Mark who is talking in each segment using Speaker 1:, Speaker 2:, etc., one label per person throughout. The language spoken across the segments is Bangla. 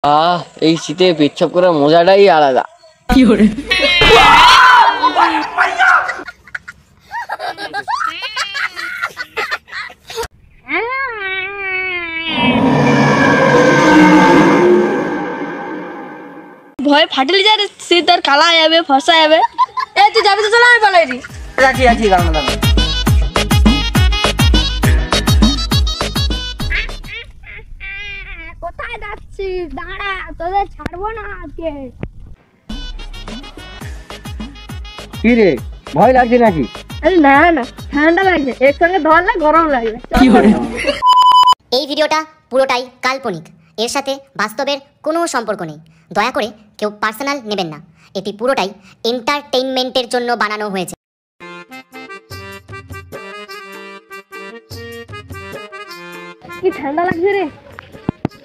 Speaker 1: এই শীতে পেচ্ছাপ করার মজাটাই আলাদা। কি করে
Speaker 2: ভয় ফাটিলে যা শীত আর কালা যাবে, ফসা যাবে। এ তুই যাবি তো, চল আমি পালাই রি।
Speaker 1: আছি আছি দাঁড়ানো দাঁড়ানো।
Speaker 2: কোথায় যাচ্ছিস? দাঁড়া, তোদের ছাড়বো না আজকে।
Speaker 1: কি রে, ভয় লাগছে নাকি?
Speaker 2: আরে না না, ঠান্ডা লাগছে, একসঙ্গে ধরলে গরম লাগবে।
Speaker 1: কি করে?
Speaker 3: এই ভিডিওটা পুরোটাই কাল্পনিক, এর সাথে বাস্তবের কোনো সম্পর্ক নেই। দয়া করে কেউ পার্সোনাল নেবেন না, এটি পুরোটাই এন্টারটেইনমেন্টের জন্য বানানো হয়েছে।
Speaker 2: কি ঠান্ডা লাগছে রে,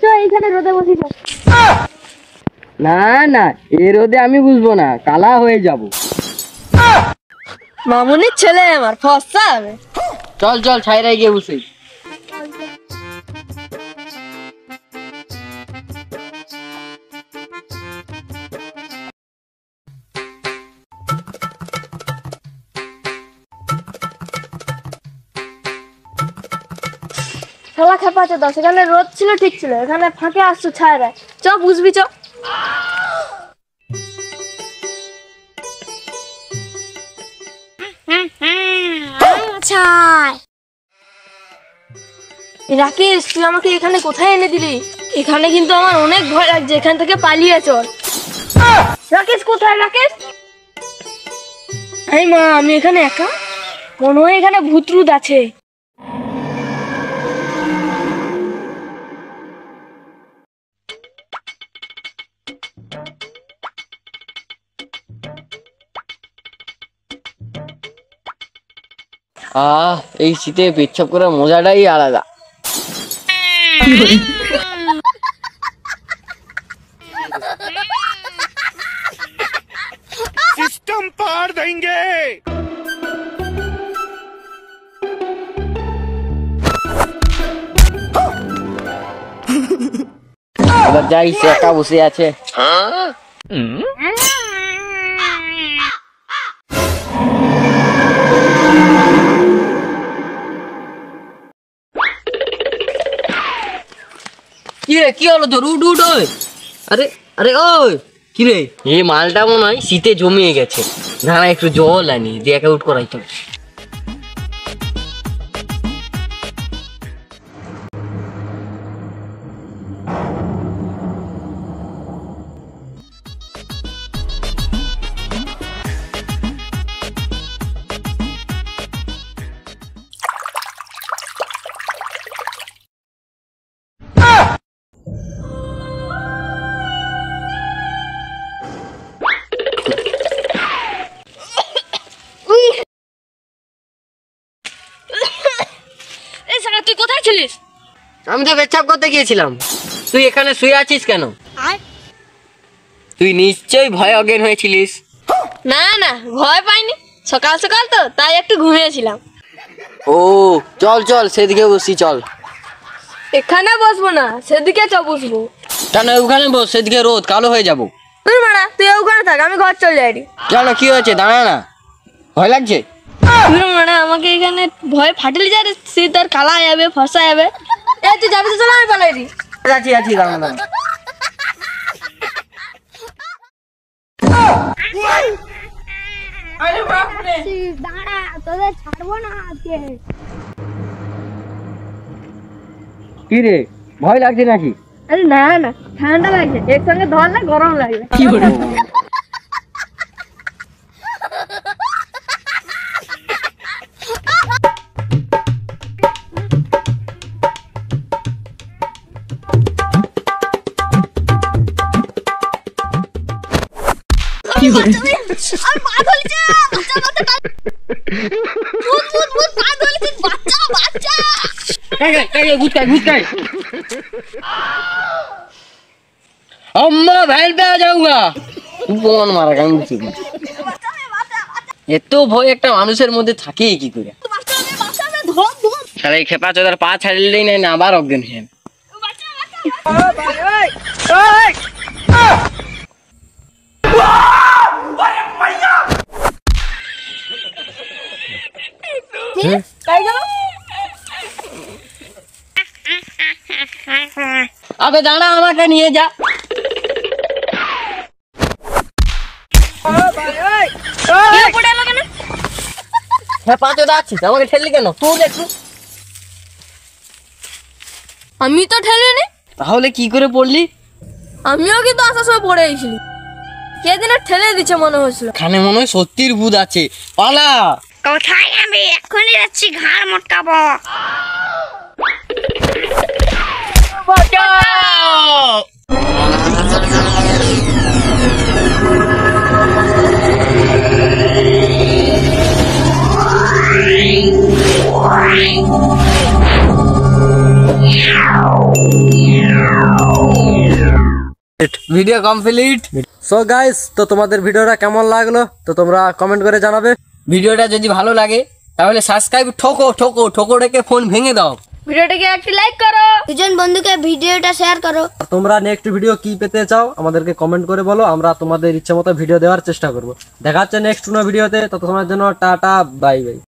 Speaker 2: চ এইখানে রোদে বসি।
Speaker 1: না না, এই রোদে আমি বুঝবো না, কালা হয়ে যাব।
Speaker 2: মামুনির ছেলে আমার ফসা হবে।
Speaker 1: চল চল ছাইরাই গিয়ে বসি।
Speaker 2: খেলা খেপাচ্ছে তো, সেখানে রোদ ছিল ঠিক ছিল, এখানে ফাঁকে আসছো ছায়রা। চ বুঝবি, চ। রাকেশ, তুই আমাকে এখানে কোথায় এনে দিলি? এখানে কিন্তু আমার অনেক ভয় লাগছে, এখান থেকে পালিয়ে চল। রাকেশ কোথায়? রাকেশ, এই মা, আমি এখানে একা, মনে হয় এখানে ভূতরুদ আছে।
Speaker 1: এই শীতে পেচ্ছাপ করার মজাটাই আলাদা।
Speaker 4: सिस्टम पार देंगे।
Speaker 1: এবার যাই, সে একা বসে আছে। কি রে, কি হলো তোর? উঠ উঠ। ওই আরে আরে, ওই কি রে, এই মালটা মনে হয় শীতে জমিয়ে গেছে। দাঁড়া একটু জল আনি, দিয়ে একে উঠ করাই তো।
Speaker 2: তুই কোথায় ছিলিস?
Speaker 1: আমি তো পেচ্ছাপ করতে গিয়েছিলাম। তুই এখানে শুয়ে আছিস কেন? তুই নিশ্চয়ই ভয় অজ্ঞান হয়েছিলিস।
Speaker 2: না না, ভয় পাইনি, সকাল সকাল তো তাই একটু ঘুমিয়েছিলাম।
Speaker 1: ও চল চল, সেদিকে বসি চল।
Speaker 2: এখানে বসবো না, সেদিকে চ বসবো।
Speaker 1: কেন? ওখানে বস, সেদিকে রোদ, কালো হয়ে যাবো।
Speaker 2: তুই মানা, তুই ওখানে থাক, আমি ঘর চলে যাই।
Speaker 1: কেন, কি হয়েছে? দাঁড়া না, ভয় লাগছে?
Speaker 2: তুই মানা, আমাকে এখানে ভয় ফাটিলে যা শীত আর কালা যাবে, ফসা যাবে। এ তুই যাবি তো, চল আমি পালাই রি।
Speaker 1: আছি আছি দাঁড়া দাঁড়া।
Speaker 2: দাঁড়া, তোদের ছাড়বো না আজকে।
Speaker 1: কি রে, ভয় লাগছে নাকি?
Speaker 2: আরে না না, ঠান্ডা লাগছে, একসঙ্গে ধরলে গরম লাগবে।
Speaker 1: কি করে? কি করে?
Speaker 2: আর পা ধরেছে, বাচ্চা বাচ্চা, ভূত ভূত ভূত, পা ধরেছে, বাচ্চা বাচ্চা।
Speaker 1: গুটকাই গুটকাই। अम्मा भैल पे आ जाऊंगा। বোন মারা গান বুঝি। এত ভয় একটা মানুষের মধ্যে থাকে কি করে? শালা এই খেপা চোদার পা ছাড়লেই না আবার অজ্ঞান হয়ে।
Speaker 2: তাই গেল।
Speaker 1: আবে দাঁড়া, আমাকে নিয়ে যা।
Speaker 2: কেউ পড়ে এলো কেন?
Speaker 1: হ্যাঁ পাঁচটা আছিস, আমাকে ঠেললি কেন? তুই একটু।
Speaker 2: আমি তো ঠেলিনি।
Speaker 1: তাহলে কি করে পড়লি?
Speaker 2: আমিও কিন্তু আসার সময় পড়ে গেছিলি। কে দিন ঠেলে দিচ্ছে মনে হচ্ছিল।
Speaker 1: এখানে মনে হয় সত্যির ভূত আছে, পালা।
Speaker 5: কোথায় আমি এক্ষুনি যাচ্ছি, ঘাড় মটকাবো।
Speaker 1: Video complete.
Speaker 6: সো গাইস, তো তোমাদের ভিডিওটা কেমন লাগলো তো তোমরা কমেন্ট করে জানাবে।
Speaker 1: ভিডিওটা যদি ভালো লাগে তাহলে সাবস্ক্রাইব ঠোকো ঠোকো ঠোকো রেখে ফোন ভেঙে দাও।
Speaker 2: ভিডিওটাকে একটি লাইক করো, দুজন বন্ধুকে ভিডিওটা শেয়ার করো।
Speaker 6: আর তোমরা নেক্সট ভিডিও কি পেতে চাও আমাদেরকে কমেন্ট করে বলো, আমরা তোমাদের ইচ্ছে মতো ভিডিও দেওয়ার চেষ্টা করব। দেখা হচ্ছে নেক্সট কোনো ভিডিওতে, ততক্ষণের জন্য টাটা বাই বাই।